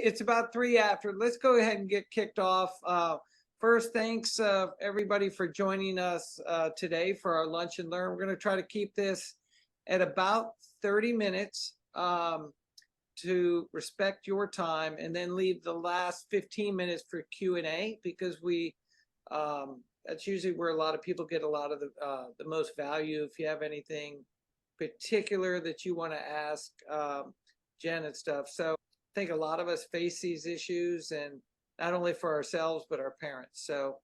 It's about 3 after. Let's go ahead and get kicked off. First, thanks everybody for joining us today for our Lunch and Learn. We're going to try to keep this at about 30 minutes to respect your time, and then leave the last 15 minutes for Q&A, because that's usually where a lot of people get a lot of the most value. If you have anything particular that you want to ask Jen and stuff. So I think a lot of us face these issues, and not only for ourselves, but our parents. So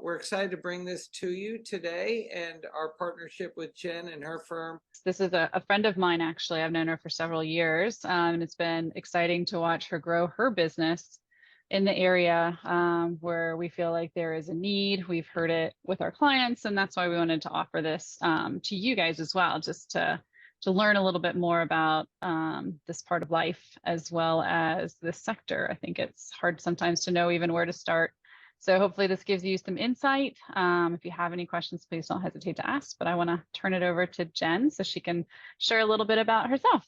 we're excited to bring this to you today, and our partnership with Jen and her firm. This is a friend of mine, actually. I've known her for several years, and it's been exciting to watch her grow her business in the area where we feel like there is a need. We've heard it with our clients, and that's why we wanted to offer this to you guys as well, just to learn a little bit more about this part of life, as well as this sector. I think it's hard sometimes to know even where to start. So hopefully this gives you some insight. If you have any questions, please don't hesitate to ask, but I want to turn it over to Jen so she can share a little bit about herself.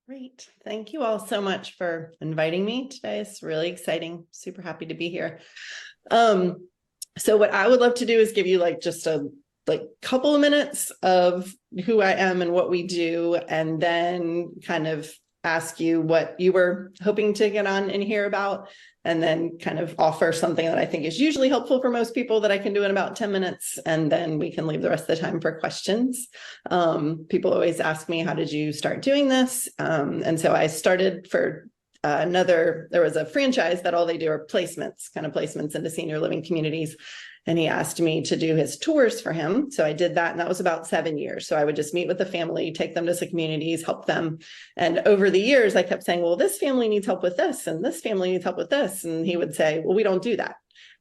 Great. Thank you all so much for inviting me today. It's really exciting. Super happy to be here. So what I would love to do is give you just a couple of minutes of who I am and what we do, and then kind of ask you what you were hoping to get on and hear about, and then kind of offer something that I think is usually helpful for most people that I can do in about 10 minutes. And then we can leave the rest of the time for questions. People always ask me, how did you start doing this? And so I started for there was a franchise that all they do are placements, kind of placements into senior living communities. And he asked me to do his tours for him. So I did that, and that was about 7 years. So I would just meet with the family, take them to some communities, help them. And over the years, I kept saying, well, this family needs help with this, and this family needs help with this. And he would say, well, we don't do that.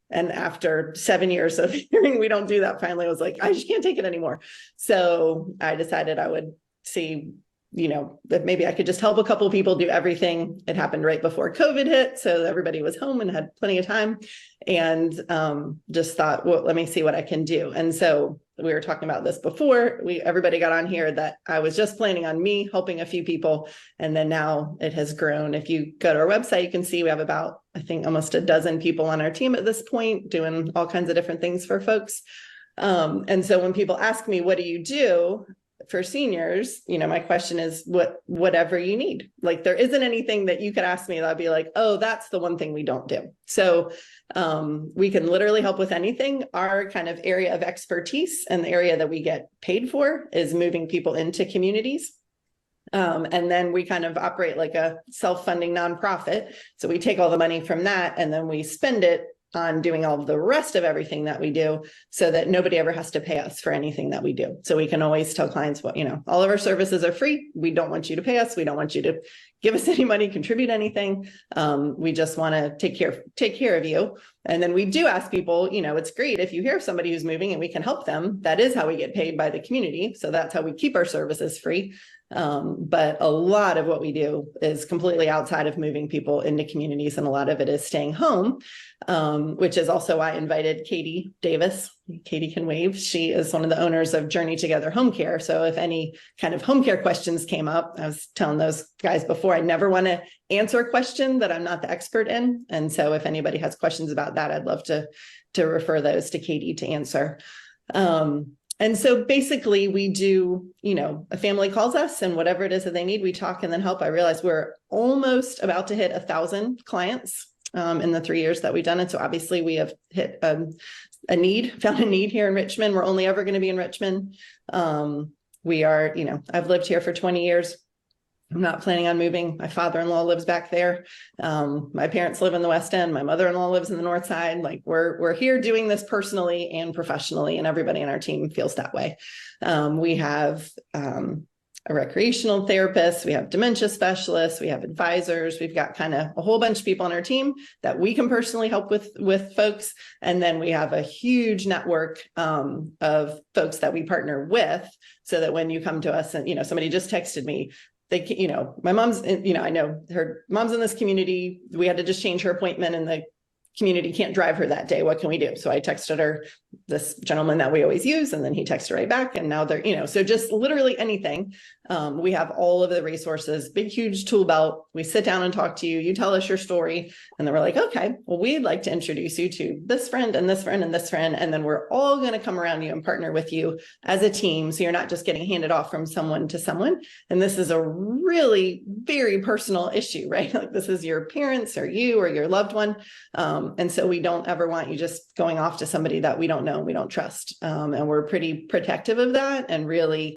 And after 7 years of hearing we don't do that, finally I was like, I just can't take it anymore. So I decided I would see, that maybe I could just help a couple of people do everything. It happened right before COVID hit, so everybody was home and had plenty of time, and just thought, well, let me see what I can do. And so we were talking about this before everybody got on here, that I was just planning on me helping a few people, and then now it has grown. If you go to our website, you can see we have about, I think, almost a dozen people on our team at this point, doing all kinds of different things for folks. And so when people ask me, what do you do for seniors, my question is whatever you need. There isn't anything that you could ask me that I'd be like, oh, that's the one thing we don't do. So we can literally help with anything. Our kind of area of expertise and the area that we get paid for is moving people into communities. And then we kind of operate like a self-funding nonprofit. So we take all the money from that, and then we spend it on doing all of the rest of everything that we do, so that nobody ever has to pay us for anything that we do. So we can always tell clients, all of our services are free. We don't want you to pay us. We don't want you to give us any money, contribute anything. We just want to take care of you. And then we do ask people, it's great if you hear of somebody who's moving and we can help them. That is how we get paid by the community. So that's how we keep our services free. But a lot of what we do is completely outside of moving people into communities, and a lot of it is staying home, which is also why I invited Katie Davis. Katie can wave. She is one of the owners of Journey Together Home Care. So if any kind of home care questions came up, I was telling those guys before, I never want to answer a question that I'm not the expert in. And so if anybody has questions about that, I'd love to refer those to Katie to answer. And so basically we do, a family calls us, and whatever it is that they need, we talk and then help. I realize we're almost about to hit 1,000 clients in the 3 years that we've done it. So obviously we have hit found a need here in Richmond. We're only ever going to be in Richmond. We are, I've lived here for 20 years. I'm not planning on moving. My father-in-law lives back there. My parents live in the West End. My mother-in-law lives in the North Side. We're here doing this personally and professionally, and everybody in our team feels that way. We have a recreational therapist. We have dementia specialists. We have advisors. We've got kind of a whole bunch of people on our team that we can personally help with folks. And then we have a huge network of folks that we partner with, so that when you come to us and, somebody just texted me, my mom's, I know her mom's in this community. We had to just change her appointment in the community can't drive her that day. What can we do? So I texted her this gentleman that we always use, and then he texted right back, and now they're, so just literally anything. We have all of the resources, big, huge tool belt. We sit down and talk to you, you tell us your story, and then we're like, okay, well, we'd like to introduce you to this friend and this friend and this friend. And then we're all going to come around you and partner with you as a team. So you're not just getting handed off from someone to someone. And this is a really very personal issue, right? Like this is your parents or you or your loved one. And so we don't ever want you just going off to somebody that we don't know, we don't trust. And we're pretty protective of that, and really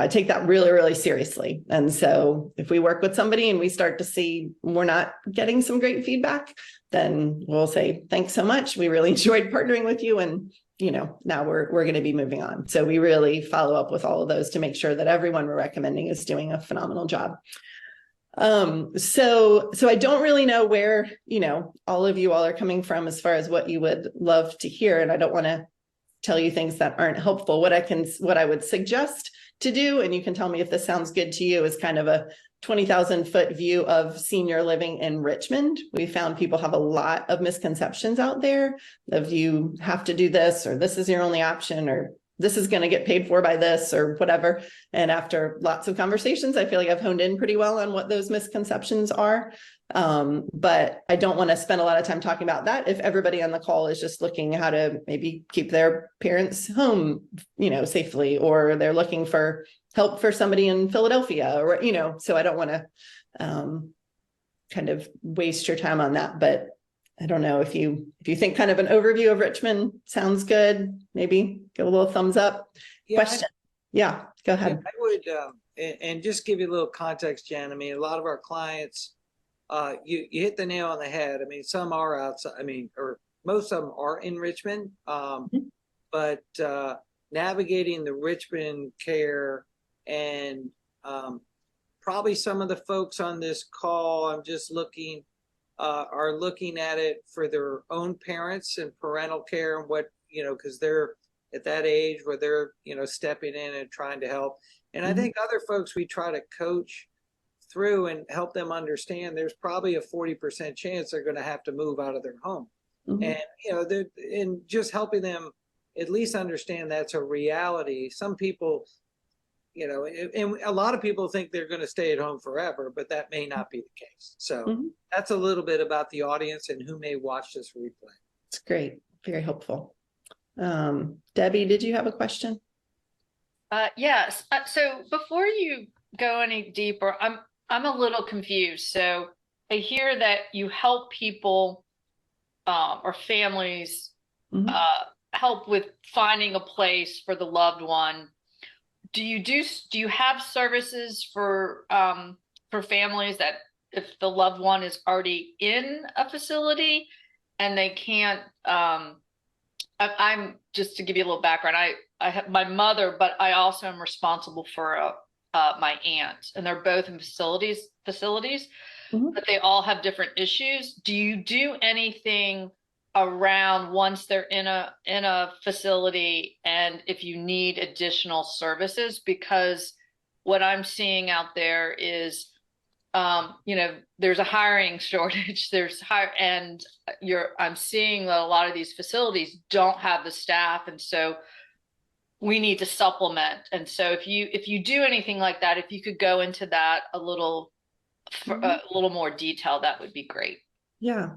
take that really, really seriously. And so if we work with somebody and we start to see we're not getting some great feedback, then we'll say, thanks so much. We really enjoyed partnering with you. And, now we're going to be moving on. So we really follow up with all of those to make sure that everyone we're recommending is doing a phenomenal job. So I don't really know where, all of you all are coming from as far as what you would love to hear. And I don't want to tell you things that aren't helpful. What I would suggest to do, and you can tell me if this sounds good to you, is kind of a 20,000-foot view of senior living in Richmond. We found people have a lot of misconceptions out there of you have to do this, or this is your only option, or this is going to get paid for by this or whatever. And after lots of conversations, I feel like I've honed in pretty well on what those misconceptions are. But I don't want to spend a lot of time talking about that if everybody on the call is just looking how to maybe keep their parents home, safely, or they're looking for help for somebody in Philadelphia, or, so I don't want to kind of waste your time on that. But I don't know if you think kind of an overview of Richmond sounds good, maybe give a little thumbs up. Yeah, Question. Yeah, go ahead. I would, and just give you a little context, Jen. I mean, a lot of our clients, you hit the nail on the head. I mean, some are outside, or most of them are in Richmond, but navigating the Richmond care, and probably some of the folks on this call, I'm just looking, are looking at it for their own parents and parental care, and what, because they're at that age where they're, stepping in and trying to help. And I think other folks we try to coach through and help them understand there's probably a 40% chance they're going to have to move out of their home. And, and just helping them at least understand that's a reality. Some people, and a lot of people think they're going to stay at home forever, but that may not be the case. So that's a little bit about the audience and who may watch this replay. It's great. Very helpful. Debbie, did you have a question? Yes. So before you go any deeper, I'm a little confused. So I hear that you help people or families help with finding a place for the loved one. Do you have services for families that if the loved one is already in a facility and they can't, I'm just to give you a little background. I have my mother, but I also am responsible for my aunt, and they're both in facilities, but they all have different issues. Do you do anything around once they're in a facility, and if you need additional services? Because what I'm seeing out there is, there's a hiring shortage. I'm seeing that a lot of these facilities don't have the staff, and so we need to supplement. And so if you do anything like that, if you could go into that a little more detail, that would be great. Yeah.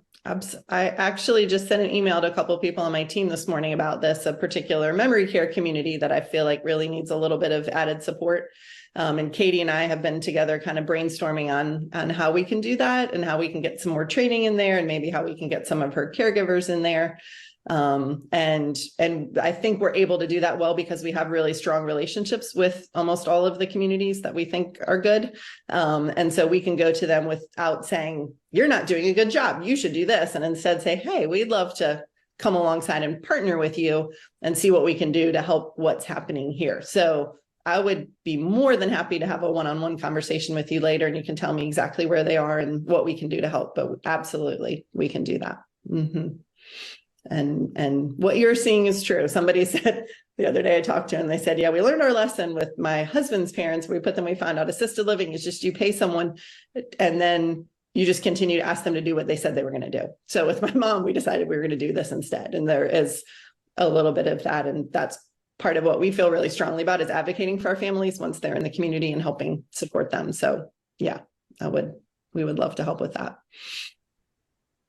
I actually just sent an email to a couple of people on my team this morning about this, a particular memory care community that I feel like really needs a little bit of added support. And Katie and I have been together kind of brainstorming on how we can do that, and how we can get some more training in there, and maybe how we can get some of her caregivers in there. And I think we're able to do that well because we have really strong relationships with almost all of the communities that we think are good. And so we can go to them without saying, you're not doing a good job, you should do this. And instead say, hey, we'd love to come alongside and partner with you and see what we can do to help what's happening here. So I would be more than happy to have a one-on-one conversation with you later, and you can tell me exactly where they are and what we can do to help. But absolutely, we can do that. And what you're seeing is true. Somebody said the other day, I talked to them, and they said, yeah, we learned our lesson with my husband's parents. We found out assisted living is just you pay someone and then you just continue to ask them to do what they said they were going to do. So with my mom, we decided we were going to do this instead. And there is a little bit of that. And that's part of what we feel really strongly about, is advocating for our families once they're in the community and helping support them. So yeah, we would love to help with that.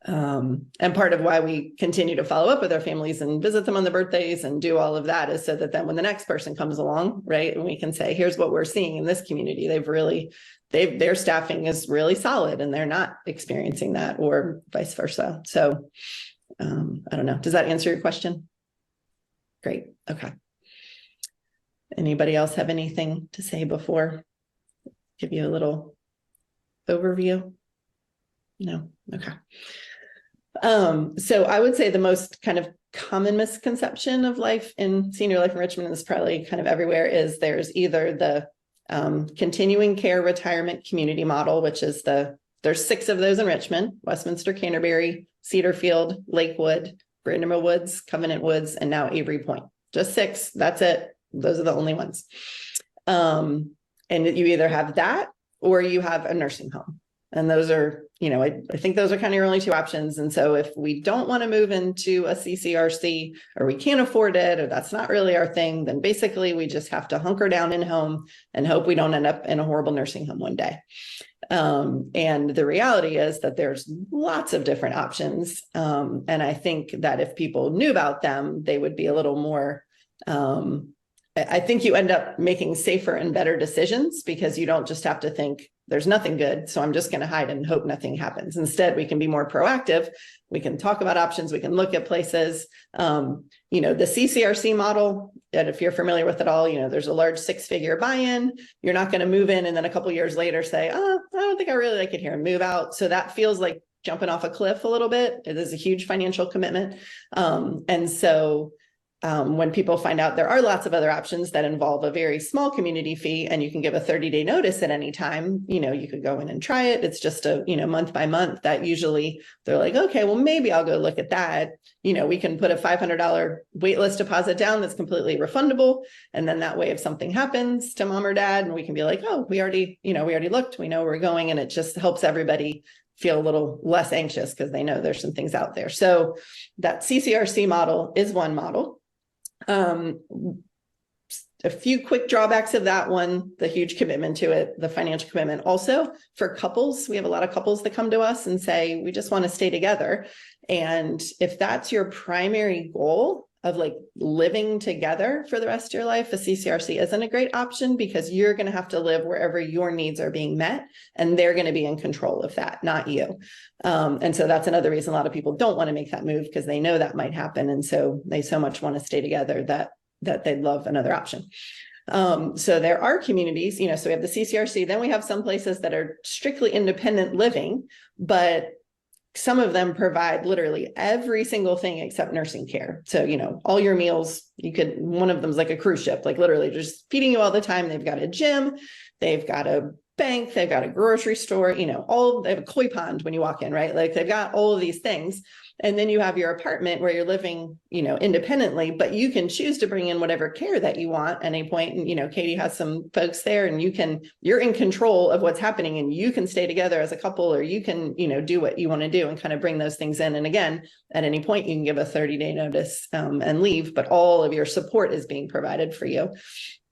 And part of why we continue to follow up with our families and visit them on the birthdays and do all of that is so that then when the next person comes along, right, and we can say, here's what we're seeing in this community. Their staffing is really solid and they're not experiencing that, or vice versa. So I don't know. Does that answer your question? Great. Okay. Anybody else have anything to say before I give you a little overview? No. Okay. So I would say the most kind of common misconception of life in senior life enrichment, and this is probably kind of everywhere, is there's either the continuing care retirement community model, which is there's 6 of those in Richmond: Westminster, Canterbury, Cedarfield, Lakewood, Brandon Woods, Covenant Woods, and now Avery Point. Just 6. That's it. Those are the only ones. And you either have that or you have a nursing home. And those are, I think those are kind of your only 2 options. And so if we don't want to move into a CCRC, or we can't afford it, or that's not really our thing, then basically we just have to hunker down in home and hope we don't end up in a horrible nursing home one day. And the reality is that there's lots of different options. And I think that if people knew about them, they would be a little more, I think you end up making safer and better decisions, because you don't just have to think there's nothing good, so I'm just going to hide and hope nothing happens. Instead, we can be more proactive. We can talk about options. We can look at places. The CCRC model, and if you're familiar with it all, there's a large 6-figure buy-in. You're not going to move in and then a couple of years later say, oh, I don't think I really like it here, and move out. So that feels like jumping off a cliff a little bit. It is a huge financial commitment. And so when people find out there are lots of other options that involve a very small community fee, and you can give a 30-day notice at any time, you could go in and try it. It's just a, month by month, that usually they're like, okay, well, maybe I'll go look at that. We can put a $500 waitlist deposit down that's completely refundable. And then that way, if something happens to mom or dad, and we can be like, oh, we already looked, we know where we're going. And it just helps everybody feel a little less anxious because they know there's some things out there. So that CCRC model is one model. A few quick drawbacks of that one: the huge commitment to it, the financial commitment. Also, for couples, we have a lot of couples that come to us and say, we just want to stay together. And if that's your primary goal of like living together for the rest of your life, a CCRC isn't a great option, because you're going to have to live wherever your needs are being met, and they're going to be in control of that, not you. And so that's another reason a lot of people don't want to make that move, because they know that might happen. And so they so much want to stay together that they'd love another option. So there are communities, so we have the CCRC, then we have some places that are strictly independent living, but some of them provide literally every single thing except nursing care. So, all your meals, one of them's like a cruise ship, like literally just feeding you all the time. They've got a gym, they've got a bank, they've got a grocery store, they have a koi pond when you walk in, right? Like they've got all of these things. And then you have your apartment where you're living, independently, but you can choose to bring in whatever care that you want at any point. And, Katie has some folks there, and you're in control of what's happening, and you can stay together as a couple, or you can, do what you want to do and kind of bring those things in. And again, at any point you can give a 30-day notice and leave, but all of your support is being provided for you.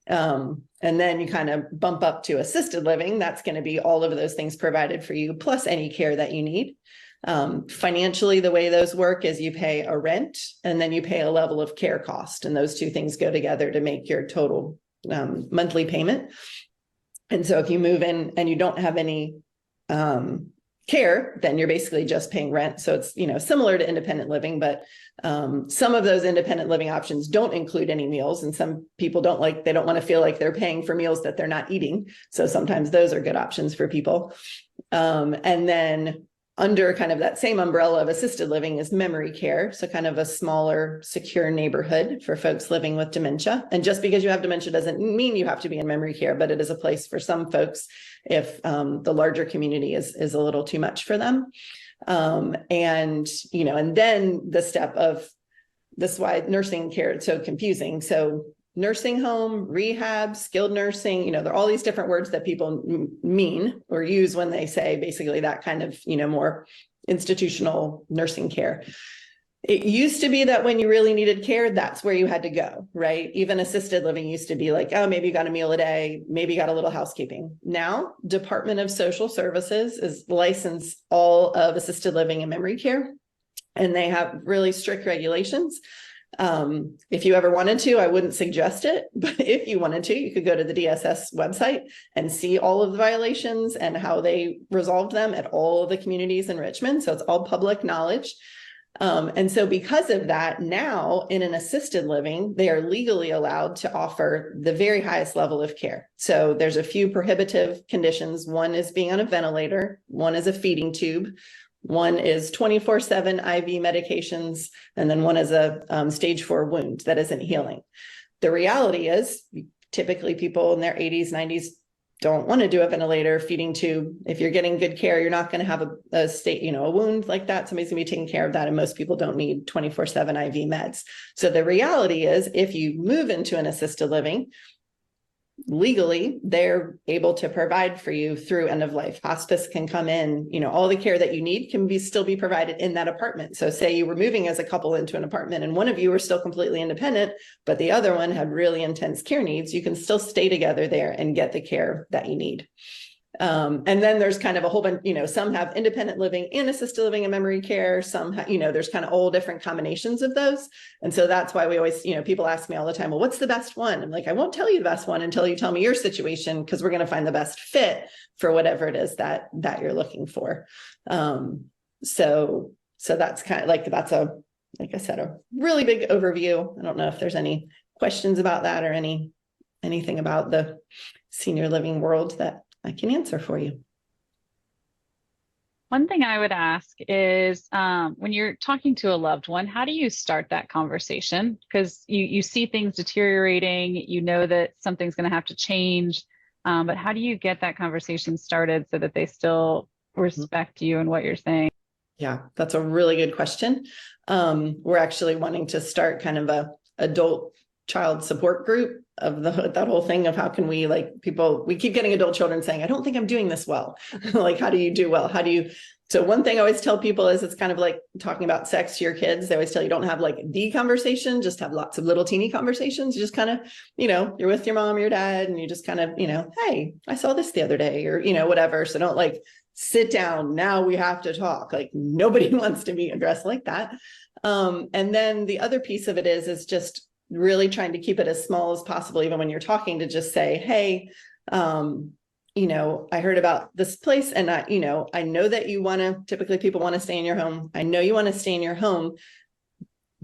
And then you kind of bump up to assisted living. That's going to be all of those things provided for you, plus any care that you need. Financially, the way those work is you pay a rent, and then you pay a level of care cost. And those 2 things go together to make your total monthly payment. And so if you move in and you don't have any care, then you're basically just paying rent. So it's, similar to independent living, but some of those independent living options don't include any meals. And some people they don't want to feel like they're paying for meals that they're not eating. So sometimes those are good options for people. And then under kind of that same umbrella of assisted living is memory care. So kind of a smaller, secure neighborhood for folks living with dementia. And just because you have dementia doesn't mean you have to be in memory care, but it is a place for some folks if the larger community is a little too much for them. And then the step of this, why nursing care is so confusing. So nursing home, rehab, skilled nursing, you know, there are all these different words that people mean or use when they say basically that kind of, you know, more institutional nursing care. It used to be that when you really needed care, that's where you had to go, right? Even assisted living used to be like, oh, maybe you got a meal a day, maybe you got a little housekeeping. Now, Department of Social Services is licensed all of assisted living and memory care, and they have really strict regulations. If you ever wanted to, I wouldn't suggest it, but if you wanted to, you could go to the DSS website and see all of the violations and how they resolved them at all of the communities in Richmond. So it's all public knowledge. And so because of that, now in an assisted living, they are legally allowed to offer the very highest level of care. So there's a few prohibitive conditions. One is being on a ventilator. One is a feeding tube. One is 24/7 IV medications. And then one is a stage 4 wound that isn't healing. The reality is typically people in their 80s, 90s don't want to do a ventilator, feeding tube. If you're getting good care, you're not going to have a state, you know, a wound like that. Somebody's going to be taking care of that. And most people don't need 24/7 IV meds. So the reality is if you move into an assisted living, legally, they're able to provide for you through end of life. Hospice can come in, you know, all the care that you need can still be provided in that apartment. So say you were moving as a couple into an apartment and one of you were still completely independent, but the other one had really intense care needs, you can still stay together there and get the care that you need. And then there's kind of a whole bunch, you know, some have independent living and assisted living and memory care. Some, you know, there's kind of all different combinations of those. And so that's why we always, you know, people ask me all the time, well, what's the best one? I'm like, I won't tell you the best one until you tell me your situation, because we're going to find the best fit for whatever it is that you're looking for. So that's kind of like, like I said, a really big overview. I don't know if there's any questions about that or anything about the senior living world that I can answer for you. One thing I would ask is when you're talking to a loved one, how do you start that conversation? Because you see things deteriorating, you know that something's going to have to change, but how do you get that conversation started so that they still respect you and what you're saying? Yeah, that's a really good question. We're actually wanting to start kind of a adult child support group of that whole thing of how can we, like, we keep getting adult children saying, I don't think I'm doing this well. Like, how do you do well? So one thing I always tell people is it's kind of like talking about sex to your kids. They always tell you don't have like the conversation, just have lots of little teeny conversations. You just kind of, you know, you're with your mom, your dad, and you just kind of, you know, hey, I saw this the other day, or, you know, whatever. So don't like sit down. Now we have to talk. Like nobody wants to be addressed like that. And then the other piece of it is just really trying to keep it as small as possible, even when you're talking, to just say, hey, you know, I heard about this place and I know that typically people want to stay in your home. I know you want to stay in your home.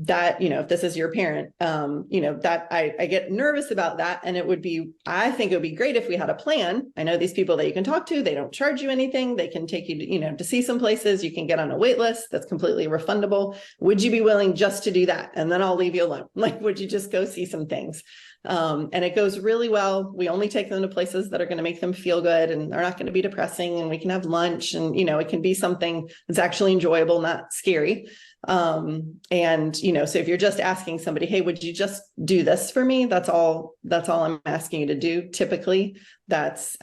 That, you know, if this is your parent, you know, that I get nervous about that. And I think it would be great if we had a plan. I know these people that you can talk to, they don't charge you anything. They can take you to, you know, to see some places. You can get on a wait list that's completely refundable. Would you be willing just to do that? And then I'll leave you alone. Like, would you just go see some things? And it goes really well. We only take them to places that are going to make them feel good and are not going to be depressing. And we can have lunch and, you know, it can be something that's actually enjoyable, not scary. And, you know, so if you're just asking somebody, hey, would you just do this for me? That's all I'm asking you to do. Typically that's,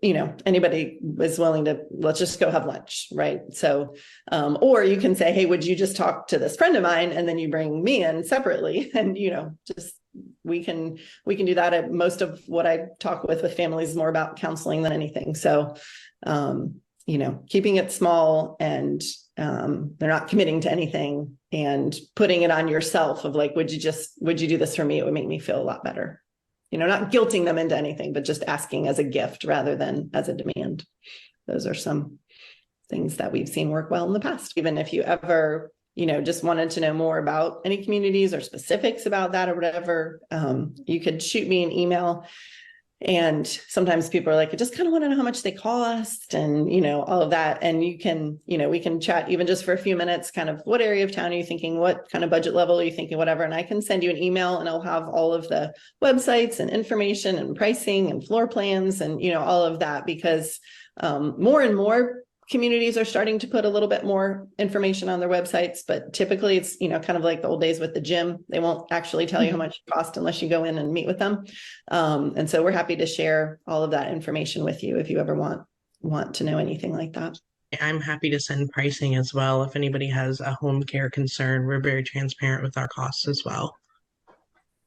you know, anybody is willing to, let's just go have lunch. Right. So, or you can say, hey, would you just talk to this friend of mine? And then you bring me in separately and, you know, just, we can do that. Most of what I talk with families is more about counseling than anything. So, you know, keeping it small and, they're not committing to anything and putting it on yourself of like, would you do this for me? It would make me feel a lot better. You know, not guilting them into anything, but just asking as a gift rather than as a demand. Those are some things that we've seen work well in the past. Even if you ever, you know, just wanted to know more about any communities or specifics about that or whatever, you could shoot me an email. And sometimes people are like, I just kind of want to know how much they cost and, you know, all of that. And you can, you know, we can chat even just for a few minutes, kind of what area of town are you thinking? What kind of budget level are you thinking? Whatever. And I can send you an email and I'll have all of the websites and information and pricing and floor plans and, you know, all of that, because more and more communities are starting to put a little bit more information on their websites, but typically it's, kind of like the old days with the gym. They won't actually tell you how much it costs unless you go in and meet with them. And so we're happy to share all of that information with you if you ever want to know anything like that. I'm happy to send pricing as well. If anybody has a home care concern, we're very transparent with our costs as well.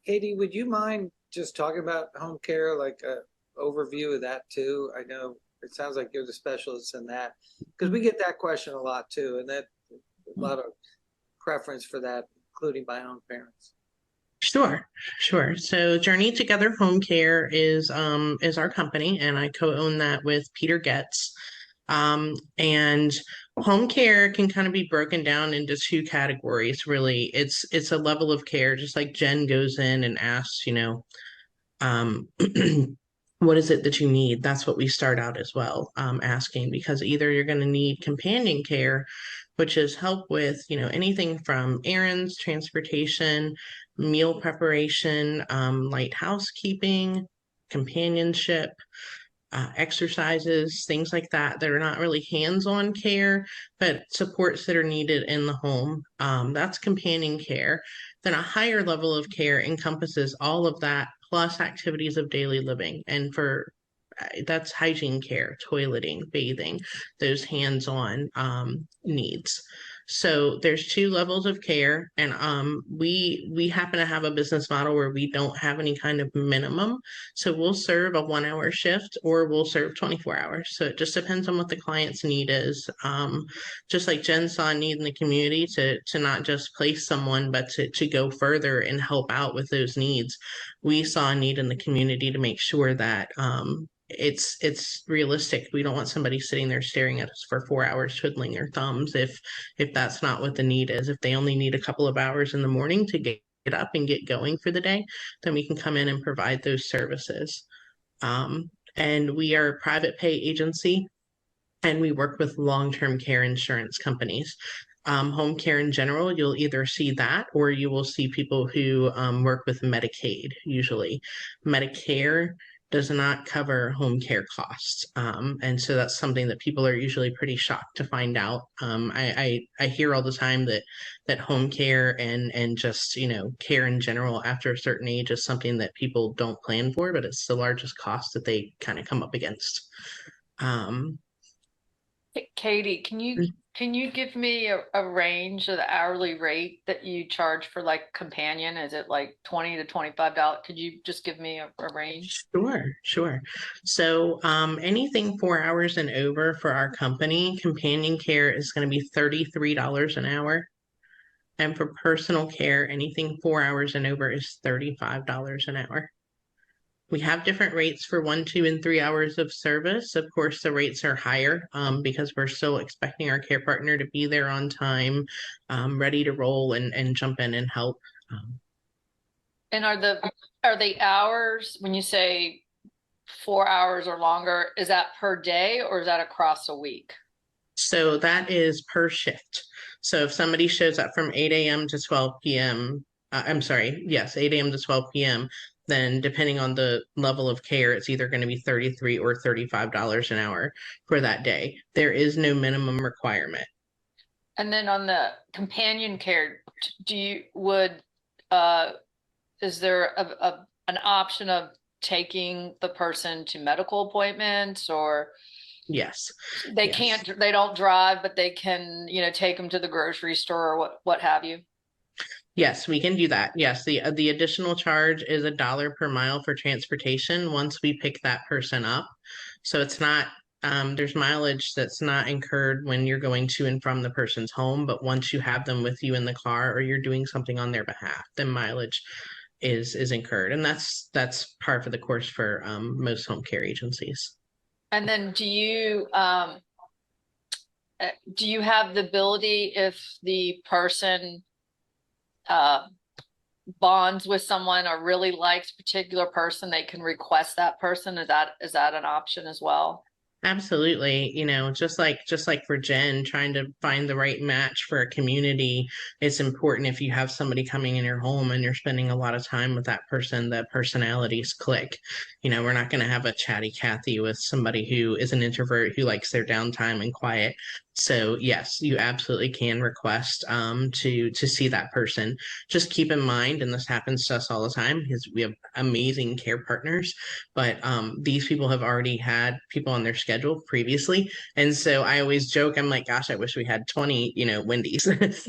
Katie, would you mind just talking about home care, like a overview of that too? I know it sounds like you're the specialist in that, because we get that question a lot too, and that a lot of preference for that, including my own parents. Sure. So Journey Together Home Care is our company, and I co-own that with Peter Getz. And home care can kind of be broken down into two categories, really. It's a level of care, just like Jen goes in and asks, what is it that you need? That's what we start out as well, asking, because either you're going to need companion care, which is help with, anything from errands, transportation, meal preparation, light housekeeping, companionship, exercises, things like that are not really hands-on care, but supports that are needed in the home. That's companion care. Then a higher level of care encompasses all of that plus activities of daily living. And that's hygiene care, toileting, bathing, those hands-on needs. So there's two levels of care, and we happen to have a business model where we don't have any kind of minimum. So we'll serve a 1-hour shift or we'll serve 24 hours. So it just depends on what the client's need is. Just like Jen saw a need in the community to not just place someone, but to go further and help out with those needs. We saw a need in the community to make sure that it's realistic. We don't want somebody sitting there staring at us for 4 hours twiddling their thumbs if that's not what the need is. If they only need a couple of hours in the morning to get up and get going for the day, then we can come in and provide those services. And we are a private pay agency, and we work with long-term care insurance companies. Home care in general, you'll either see that or you will see people who work with Medicaid. Usually Medicare does not cover home care costs. And so that's something that people are usually pretty shocked to find out. I hear all the time that home care and just, care in general after a certain age is something that people don't plan for, but it's the largest cost that they kind of come up against. Katie, can you give me a range of the hourly rate that you charge for like companion? Is it like $20 to $25? Could you just give me a range? Sure. So anything 4 hours and over for our company, companion care is going to be $33 an hour. And for personal care, anything 4 hours and over is $35 an hour. We have different rates for 1, 2, and 3 hours of service. Of course, the rates are higher because we're still expecting our care partner to be there on time, ready to roll and jump in and help. And are the hours, when you say 4 hours or longer, is that per day or is that across a week? So that is per shift. So if somebody shows up from 8 a.m. to 12 p.m., 8 a.m. to 12 p.m., then depending on the level of care, it's either going to be $33 or $35 an hour for that day. There is no minimum requirement. And then on the companion care, is there an option of taking the person to medical appointments, or? Yes. They don't drive, but they can, take them to the grocery store or what have you. Yes, we can do that. Yes, the additional charge is $1 per mile for transportation once we pick that person up. So it's not, there's mileage that's not incurred when you're going to and from the person's home, but once you have them with you in the car or you're doing something on their behalf, then mileage is incurred. And that's par for the course for most home care agencies. And then do you have the ability, if the person bonds with someone or really likes a particular person, they can request that person? Is that an option as well? Absolutely. Just like for Jen, trying to find the right match for a community, it's important if you have somebody coming in your home and you're spending a lot of time with that person, that personalities click. We're not going to have a chatty Cathy with somebody who is an introvert who likes their downtime and quiet. So yes, you absolutely can request to see that person. Just keep in mind, and this happens to us all the time because we have amazing care partners, but these people have already had people on their schedule previously. And so I always joke, I'm like, gosh, I wish we had 20, Wendy's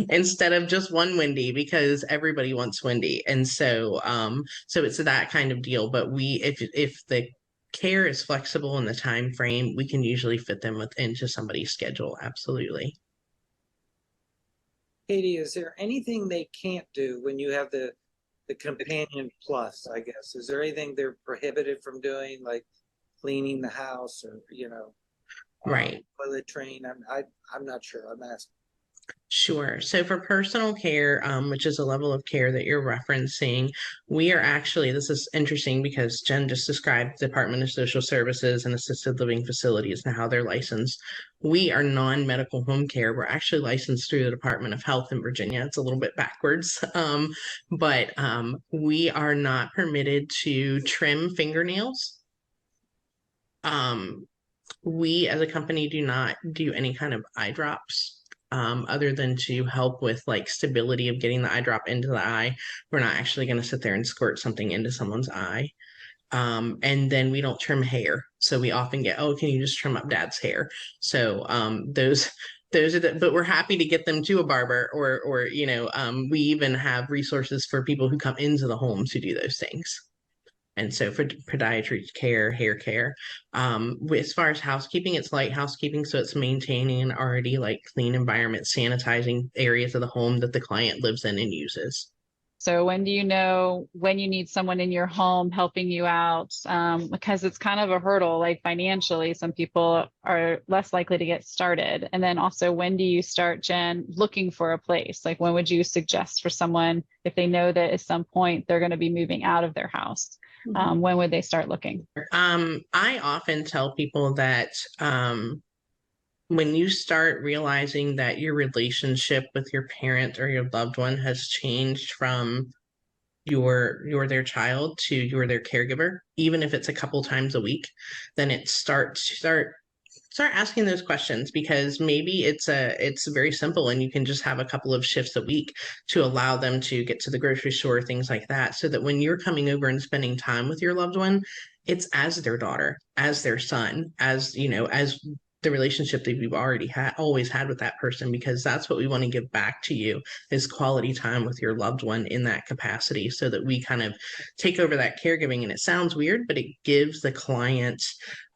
instead of just one Wendy, because everybody wants Wendy. And so it's that kind of deal. But if the care is flexible in the time frame, we can usually fit them into somebody's schedule. Absolutely. Katie, is there anything they can't do when you have the companion plus, I guess? Is there anything they're prohibited from doing, like cleaning the house or, Right. toilet train? I'm not sure. I'm asking. Sure. So for personal care, which is a level of care that you're referencing, we are actually, this is interesting because Jen just described Department of Social Services and Assisted Living Facilities and how they're licensed. We are non-medical home care. We're actually licensed through the Department of Health in Virginia. It's a little bit backwards, but we are not permitted to trim fingernails. We as a company do not do any kind of eye drops. Other than to help with like stability of getting the eye drop into the eye. We're not actually going to sit there and squirt something into someone's eye. And then we don't trim hair. So we often get, oh, can you just trim up dad's hair? So those are but we're happy to get them to a barber or we even have resources for people who come into the home to do those things. And so for podiatry care, hair care, as far as housekeeping, it's light housekeeping. So it's maintaining an already like clean environment, sanitizing areas of the home that the client lives in and uses. So when do you know when you need someone in your home helping you out? Because it's kind of a hurdle, like financially, some people are less likely to get started. And then also, when do you start, Jen, looking for a place? Like when would you suggest for someone if they know that at some point they're going to be moving out of their house? When would they start looking? I often tell people that when you start realizing that your relationship with your parent or your loved one has changed from you're their child to you're their caregiver, even if it's a couple times a week, then it start asking those questions, because maybe it's very simple and you can just have a couple of shifts a week to allow them to get to the grocery store, things like that, so that when you're coming over and spending time with your loved one, it's as their daughter, as their son, as as the relationship that we've always had with that person, because that's what we want to give back to you, is quality time with your loved one in that capacity, so that we kind of take over that caregiving. And it sounds weird, but it gives the client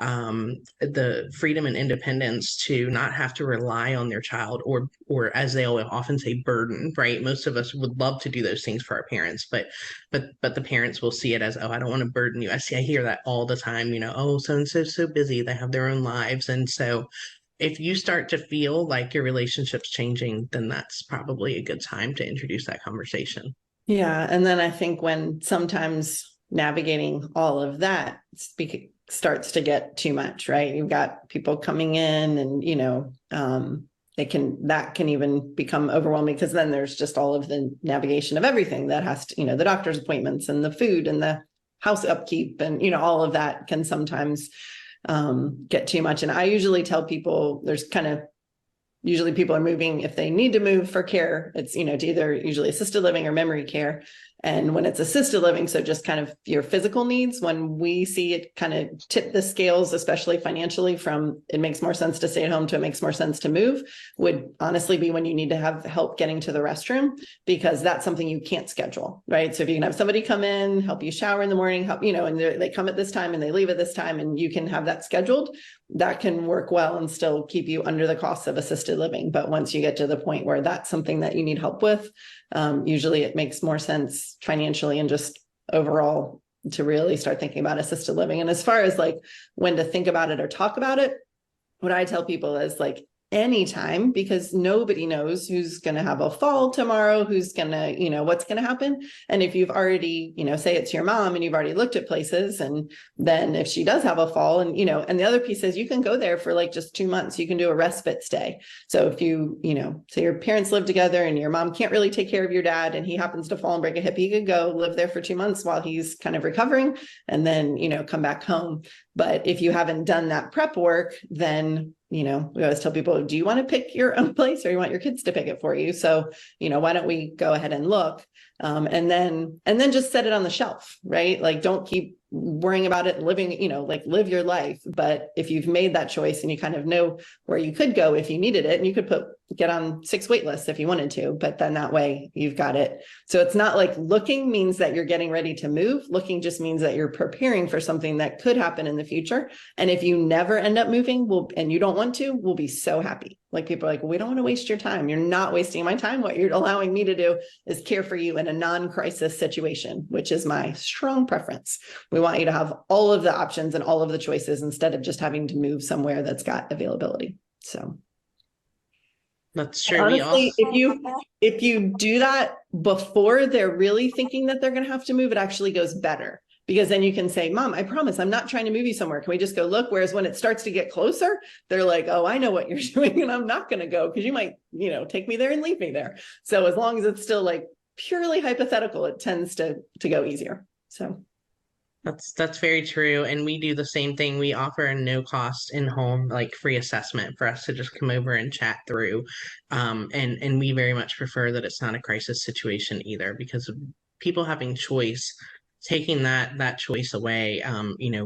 the freedom and independence to not have to rely on their child, or as they often say, burden, right? Most of us would love to do those things for our parents, but the parents will see it as, oh, I don't want to burden you. I hear that all the time, oh, so and so busy, they have their own lives. And so if you start to feel like your relationship's changing, then that's probably a good time to introduce that conversation. Yeah. And then I think when sometimes navigating all of that starts to get too much, right? You've got people coming in and, that can even become overwhelming, because then there's just all of the navigation of everything that has to, the doctor's appointments and the food and the house upkeep and, all of that can sometimes get too much. And I usually tell people usually people are moving, if they need to move for care, it's, to either usually assisted living or memory care. And when it's assisted living, so just kind of your physical needs, when we see it kind of tip the scales, especially financially, from it makes more sense to stay at home to it makes more sense to move, would honestly be when you need to have help getting to the restroom, because that's something you can't schedule, right? So if you can have somebody come in, help you shower in the morning, help, and they come at this time and they leave at this time, and you can have that scheduled, that can work well and still keep you under the costs of assisted living. But once you get to the point where that's something that you need help with, usually it makes more sense financially and just overall to really start thinking about assisted living. And as far as like when to think about it or talk about it, what I tell people is like anytime, because nobody knows who's going to have a fall tomorrow, who's going to, what's going to happen. And if you've already, say it's your mom and you've already looked at places, and then if she does have a fall, and, and the other piece is you can go there for like just 2 months, you can do a respite stay. So if you, say your parents live together and your mom can't really take care of your dad and he happens to fall and break a hip, he could go live there for 2 months while he's kind of recovering, and then, come back home. But if you haven't done that prep work, then, we always tell people, do you want to pick your own place or you want your kids to pick it for you? So, why don't we go ahead and look, and then just set it on the shelf, right? Like, don't keep worrying about it, living, live your life. But if you've made that choice and you kind of know where you could go if you needed it, and you could get on 6 wait lists if you wanted to, but then that way you've got it. So it's not like looking means that you're getting ready to move. Looking just means that you're preparing for something that could happen in the future. And if you never end up moving, and you don't want to, we'll be so happy. Like, people are like, well, we don't want to waste your time. You're not wasting my time. What you're allowing me to do is care for you in a non-crisis situation, which is my strong preference. We want you to have all of the options and all of the choices instead of just having to move somewhere that's got availability. So that's true. Honestly, if you do that before they're really thinking that they're going to have to move, it actually goes better. Because then you can say, Mom, I promise I'm not trying to move you somewhere. Can we just go look? Whereas when it starts to get closer, they're like, oh, I know what you're doing and I'm not going to go because you might, take me there and leave me there. So as long as it's still like purely hypothetical, it tends to go easier. So that's very true. And we do the same thing. We offer a no cost in-home, like, free assessment for us to just come over and chat through. And we very much prefer that it's not a crisis situation either, because people having choice, taking that choice away,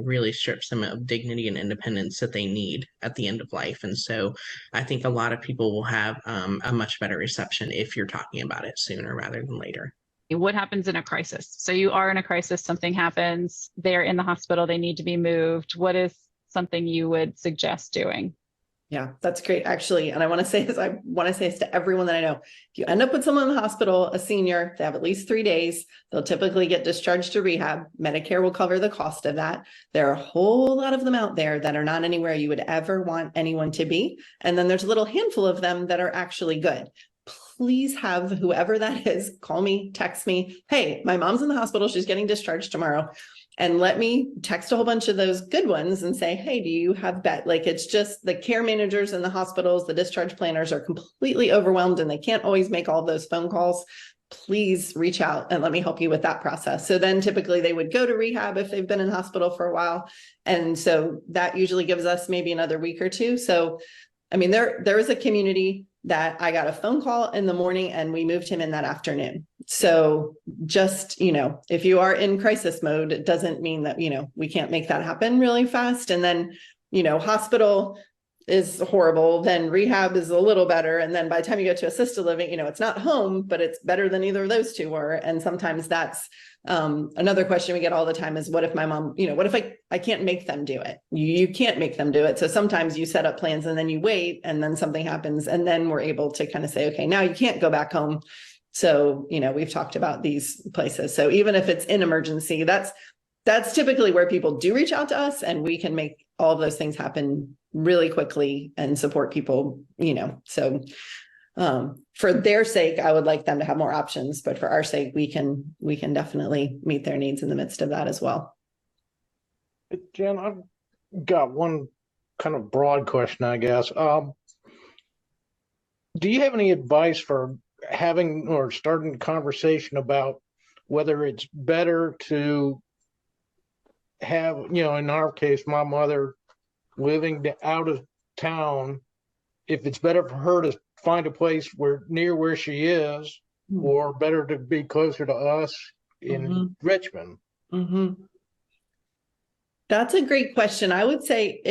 really strips them of dignity and independence that they need at the end of life. And so I think a lot of people will have a much better reception if you're talking about it sooner rather than later. What happens in a crisis? So you are in a crisis, something happens, they're in the hospital, they need to be moved. What is something you would suggest doing? Yeah, that's great, actually. And I want to say this to everyone that I know. If you end up with someone in the hospital, a senior, they have at least 3 days, they'll typically get discharged to rehab. Medicare will cover the cost of that. There are a whole lot of them out there that are not anywhere you would ever want anyone to be. And then there's a little handful of them that are actually good. Please have whoever that is call me, text me. Hey, my mom's in the hospital. She's getting discharged tomorrow. And let me text a whole bunch of those good ones and say, hey, do you have Like, it's just the care managers in the hospitals, the discharge planners are completely overwhelmed and they can't always make all those phone calls. Please reach out and let me help you with that process. So then typically they would go to rehab if they've been in hospital for a while. And so that usually gives us maybe another week or two. So, I mean, there is a community that I got a phone call in the morning and we moved him in that afternoon. So just, if you are in crisis mode, it doesn't mean that, we can't make that happen really fast. And then, hospital is horrible, then rehab is a little better. And then by the time you get to assisted living, it's not home, but it's better than either of those two were. And sometimes that's another question we get all the time is, what if my mom, what if I can't make them do it? You can't make them do it. So sometimes you set up plans and then you wait and then something happens. And then we're able to kind of say, okay, now you can't go back home. So, we've talked about these places. So even if it's in emergency, that's typically where people do reach out to us, and we can make all of those things happen really quickly and support people, so for their sake, I would like them to have more options, but for our sake, we can definitely meet their needs in the midst of that as well. Jen, I've got one kind of broad question, I guess. Do you have any advice for having or starting a conversation about whether it's better to have, in our case, my mother living out of town, if it's better for her to find a place near where she is, or better to be closer to us in Richmond? That's a great question. I would say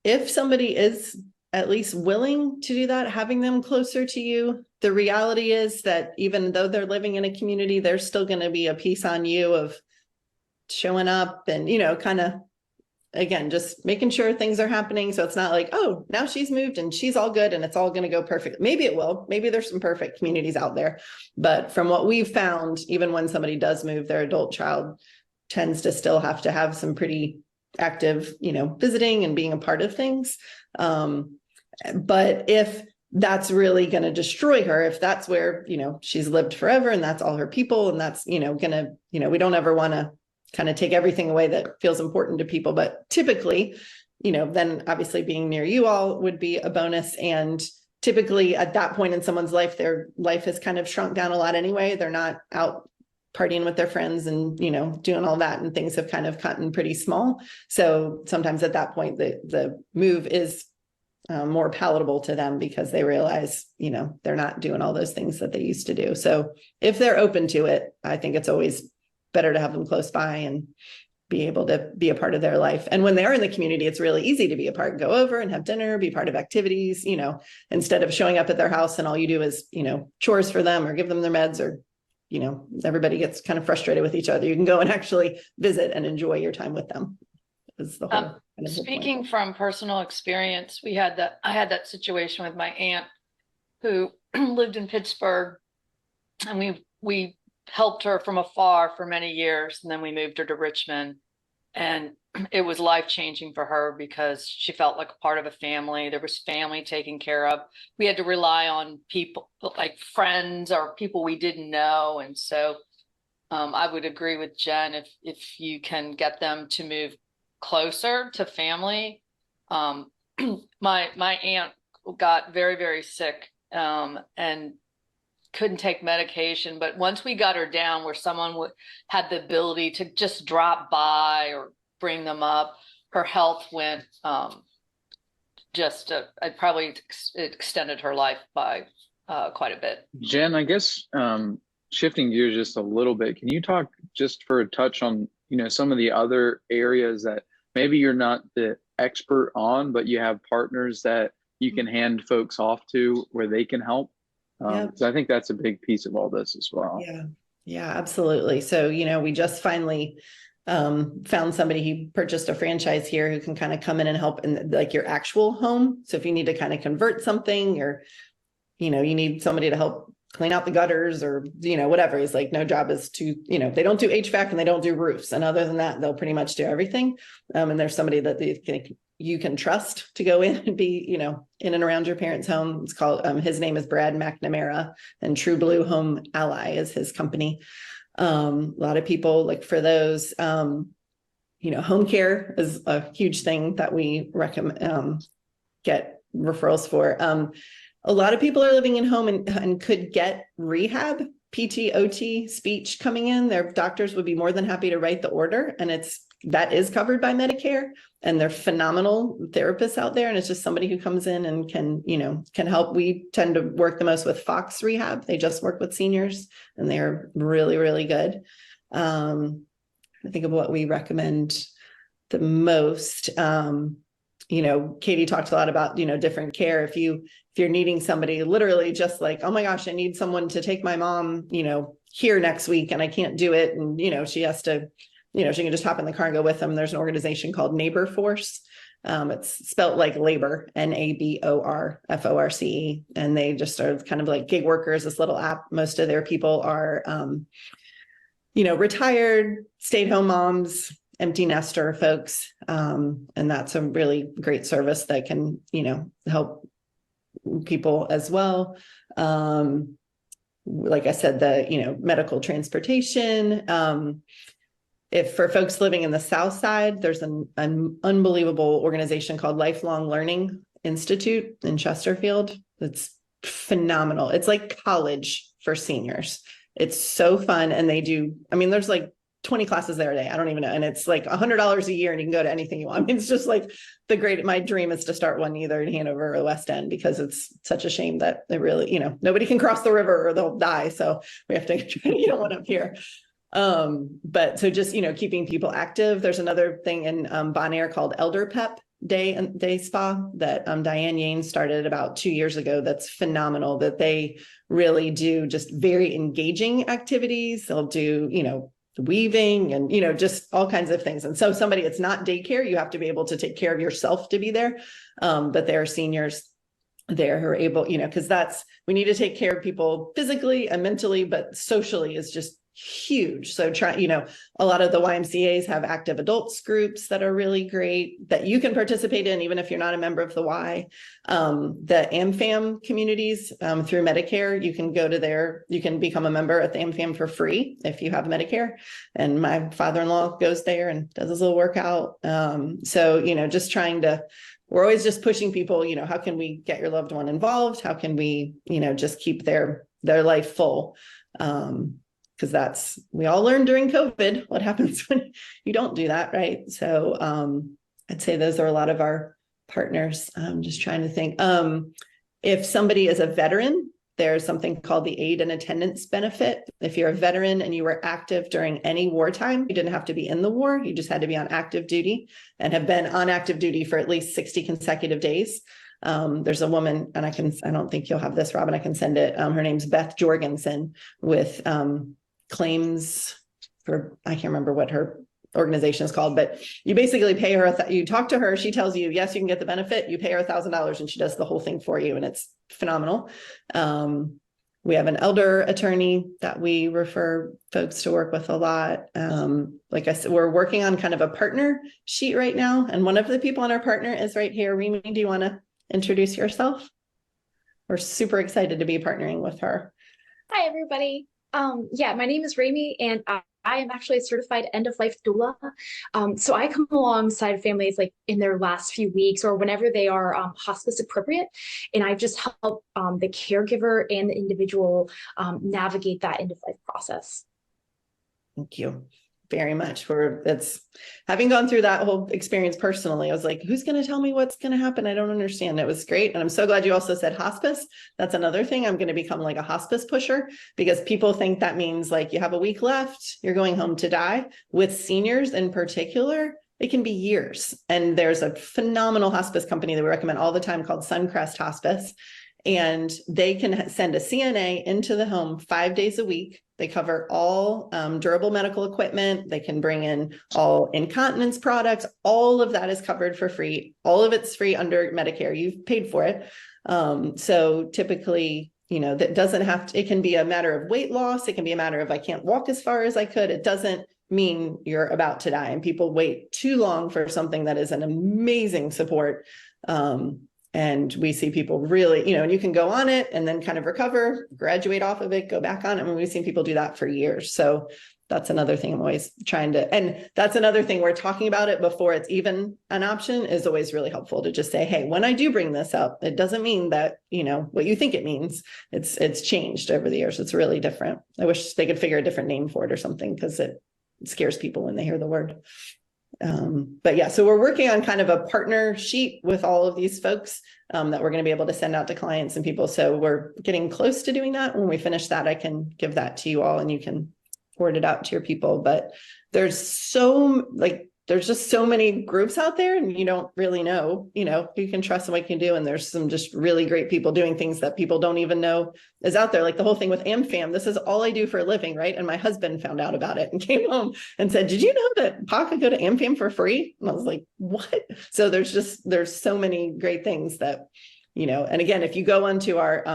if somebody is at least willing to do that, having them closer to you, the reality is that even though they're living in a community, there's still going to be a piece on you of showing up and, kind of, again, just making sure things are happening. So it's not like, oh, now she's moved and she's all good and it's all going to go perfect. Maybe it will. Maybe there's some perfect communities out there. But from what we've found, even when somebody does move, their adult child tends to still have to have some pretty active, visiting and being a part of things. But if that's really going to destroy her, if that's where, you know, she's lived forever and that's all her people, and that's, you know, gonna, you know, we don't ever want to kind of take everything away that feels important to people, but typically, you know, then obviously being near you all would be a bonus. And typically at that point in someone's life, their life has kind of shrunk down a lot anyway. They're not out partying with their friends and, you know, doing all that, and things have kind of gotten pretty small. So sometimes at that point, the move is more palatable to them, because they realize, you know, they're not doing all those things that they used to do. So if they're open to it, I think it's always better to have them close by and be able to be a part of their life. And when they're in the community, it's really easy to be a part, go over and have dinner, be part of activities, you know, instead of showing up at their house and all you do is, you know, chores for them or give them their meds, or, you know, everybody gets kind of frustrated with each other. You can go and actually visit and enjoy your time with them. Is the whole kind of speaking from personal experience, I had that situation with my aunt who lived in Pittsburgh, and we helped her from afar for many years, and then we moved her to Richmond, and it was life-changing for her because she felt like a part of a family. There was family taken care of. We had to rely on people like friends or people we didn't know, and so I would agree with Jen, if you can get them to move closer to family. My aunt got very, very sick and couldn't take medication, but once we got her down where someone had the ability to just drop by or bring them up, her health went it probably extended her life by quite a bit. Jen, I guess shifting gears just a little bit, can you talk just for a touch on, you know, some of the other areas that maybe you're not the expert on, but you have partners that you can hand folks off to where they can help? So I think that's a big piece of all this as well. Yeah, absolutely. So, you know, we just finally found somebody who purchased a franchise here who can kind of come in and help in like your actual home. So if you need to kind of convert something, or, you know, you need somebody to help clean out the gutters or, you know, whatever. He's like, no job is to, you know, they don't do HVAC and they don't do roofs. And other than that, they'll pretty much do everything. And there's somebody that you can trust to go in and be, you know, in and around your parents' home. It's called, his name is Brad McNamara, and True Blue Home Ally is his company. A lot of people look for those. You know, home care is a huge thing that we recommend, get referrals for. A lot of people are living in home and could get rehab, PT, OT, speech coming in. Their doctors would be more than happy to write the order, and that is covered by Medicare, and they're phenomenal therapists out there. And it's just somebody who comes in and can help. We tend to work the most with Fox Rehab. They just work with seniors, and they're really, really good. I think of what we recommend the most. You know, Katie talked a lot about, you know, different care. If you're needing somebody literally just like, oh my gosh, I need someone to take my mom, you know, here next week and I can't do it. And, you know, she has to, you know, she can just hop in the car and go with them. There's an organization called Neighbor Force. It's spelt like labor, NABORFORCE. And they just are kind of like gig workers, this little app. Most of their people are, you know, retired, stay-at-home moms, empty nester folks. And that's a really great service that can, you know, help people as well. Like I said, the, you know, medical transportation. If for folks living in the South Side, there's an unbelievable organization called Lifelong Learning Institute in Chesterfield. It's phenomenal. It's like college for seniors. It's so fun. And they do, I mean, there's like 20 classes there a day. I don't even know. And it's like $100 a year and you can go to anything you want. I mean, it's just like my dream is to start one either in Hanover or West End, because it's such a shame that they really, you know, nobody can cross the river or they'll die. So we have to get one up here. But so just, you know, keeping people active. There's another thing in Bon Air called Elder Pep Day Spa that Diane Yanes started about 2 years ago. That's phenomenal, that they really do just very engaging activities. They'll do, you know, weaving and, you know, just all kinds of things. And so it's not daycare. You have to be able to take care of yourself to be there. But there are seniors there who are able, you know, because we need to take care of people physically and mentally, but socially is just huge. So a lot of the YMCAs have active adults groups that are really great that you can participate in, even if you're not a member of the Y. The AmFam communities through Medicare, you can go to you can become a member at the AmFam for free if you have Medicare. And my father-in-law goes there and does his little workout. So, just we're always just pushing people, how can we get your loved one involved? How can we, just keep their life full? Because we all learned during COVID what happens when you don't do that, right? So I'd say those are a lot of our partners. I'm just trying to think. If somebody is a veteran, there's something called the aid and attendance benefit. If you're a veteran and you were active during any wartime, you didn't have to be in the war. You just had to be on active duty and have been on active duty for at least 60 consecutive days. There's a woman, and I don't think you'll have this, Robin, I can send it. Her name's Beth Jorgensen with claims for, I can't remember what her organization is called, but you basically pay her, you talk to her, she tells you, yes, you can get the benefit, you pay her $1,000 and she does the whole thing for you. And it's phenomenal. We have an elder attorney that we refer folks to work with a lot. Like I said, we're working on kind of a partner sheet right now. And one of the people on our partner is right here. Remy, do you want to introduce yourself? We're super excited to be partnering with her. Hi, everybody. Yeah, my name is Remy, and I am actually a certified end-of-life doula. So I come alongside families like in their last few weeks or whenever they are hospice appropriate, and I just help the caregiver and the individual navigate that end-of-life process. Thank you very much for having gone through that whole experience personally. I was like, who's going to tell me what's going to happen? I don't understand. It was great. And I'm so glad you also said hospice. That's another thing. I'm going to become like a hospice pusher because people think that means like you have a week left, you're going home to die. With seniors in particular, it can be years. And there's a phenomenal hospice company that we recommend all the time called Suncrest Hospice. And they can send a CNA into the home 5 days a week. They cover all durable medical equipment. They can bring in all incontinence products. All of that is covered for free. All of it's free under Medicare. You've paid for it. So typically, that doesn't have to, it can be a matter of weight loss. It can be a matter of I can't walk as far as I could. It doesn't mean you're about to die. And people wait too long for something that is an amazing support. And we see people really, and you can go on it and then kind of recover, graduate off of it, go back on it. And we've seen people do that for years. So that's another thing I'm always trying to, and that's another thing we're talking about it before it's even an option is always really helpful to just say, hey, when I do bring this up, it doesn't mean that, what you think it means. It's changed over the years. It's really different. I wish they could figure a different name for it or something because it scares people when they hear the word. But yeah, so we're working on kind of a partner sheet with all of these folks that we're going to be able to send out to clients and people. So we're getting close to doing that. When we finish that, I can give that to you all and you can forward it out to your people. But there's just so many groups out there and you don't really know, who you can trust and what you can do. And there's some just really great people doing things that people don't even know is out there. Like the whole thing with AmFam, this is all I do for a living, right? And my husband found out about it and came home and said, did you know that Pa could go to AmFam for free? And I was like, what? So there's so many great things that, and again, if you go onto our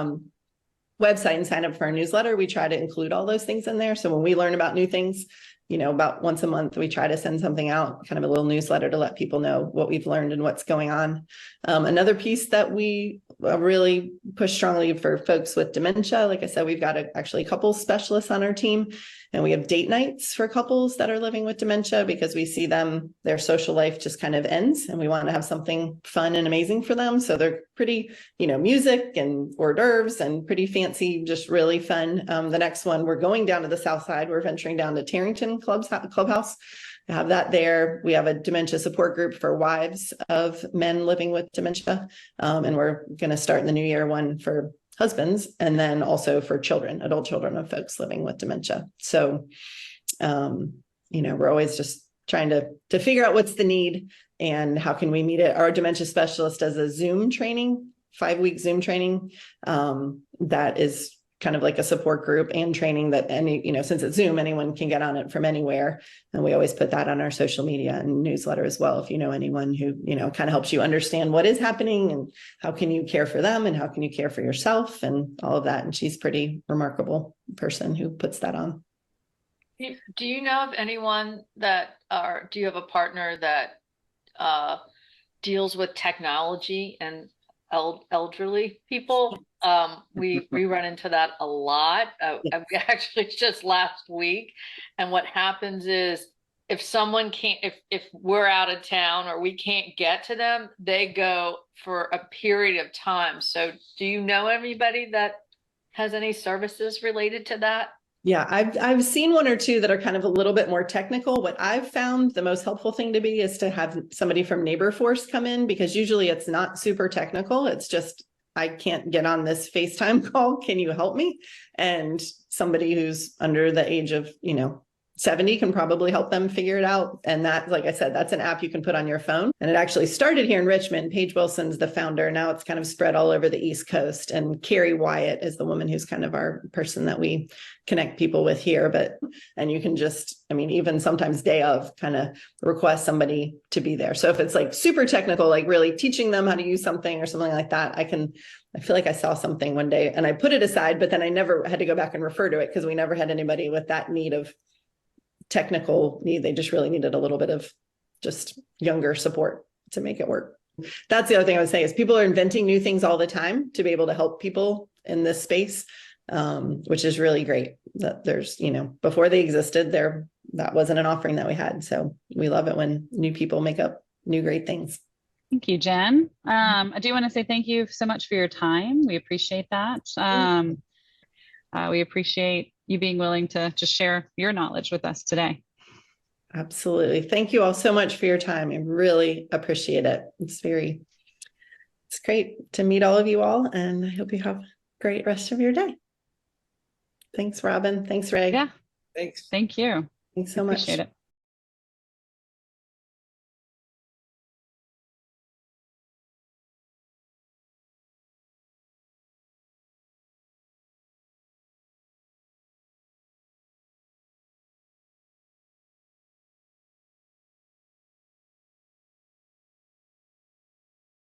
website and sign up for our newsletter, we try to include all those things in there. So when we learn about new things, about once a month, we try to send something out, kind of a little newsletter to let people know what we've learned and what's going on. Another piece that we really push strongly for folks with dementia, like I said, we've got actually a couple specialists on our team, and we have date nights for couples that are living with dementia because we see their social life just kind of ends and we want to have something fun and amazing for them. So they're pretty, music and hors d'oeuvres and pretty fancy, just really fun. The next one, we're going down to the South Side. We're venturing down to Tarrington Clubhouse. We have that there. We have a dementia support group for wives of men living with dementia. And we're going to start in the new year one for husbands and then also for children, adult children of folks living with dementia. So, we're always just trying to figure out what's the need and how can we meet it. Our dementia specialist does a Zoom training, 5-week Zoom training that is kind of like a support group and training that since it's Zoom, anyone can get on it from anywhere. And we always put that on our social media and newsletter as well. If you know anyone who, kind of helps you understand what is happening and how can you care for them and how can you care for yourself and all of that. And she's a pretty remarkable person who puts that on. Do you know of anyone that, or do you have a partner that deals with technology and elderly people? We run into that a lot. Actually just last week. And what happens is if someone can't, if we're out of town or we can't get to them, they go for a period of time. So do you know anybody that has any services related to that? Yeah, I've seen one or two that are kind of a little bit more technical. What I've found the most helpful thing to be is to have somebody from Neighbor Force come in, because usually it's not super technical. It's just, I can't get on this FaceTime call. Can you help me? And somebody who's under the age of, 70 can probably help them figure it out. And that, like I said, that's an app you can put on your phone. And it actually started here in Richmond. Paige Wilson's the founder. Now it's kind of spread all over the East Coast. And Carrie Wyatt is the woman who's kind of our person that we connect people with here. And you can just, even sometimes day of, kind of request somebody to be there. So if it's like super technical, like really teaching them how to use something or something like that, I feel like I saw something one day and I put it aside, but then I never had to go back and refer to it because we never had anybody with that need of technical need. They just really needed a little bit of just younger support to make it work. That's the other thing I would say is people are inventing new things all the time to be able to help people in this space, which is really great. That there's, before they existed, that wasn't an offering that we had. So we love it when new people make up new great things. Thank you, Jen. I do want to say thank you so much for your time. We appreciate that. We appreciate you being willing to just share your knowledge with us today. Absolutely. Thank you all so much for your time. I really appreciate it. It's great to meet all of you all, and I hope you have a great rest of your day. Thanks, Robin. Thanks, Ray. Yeah. Thanks. Thank you. Thanks so much. Appreciate it.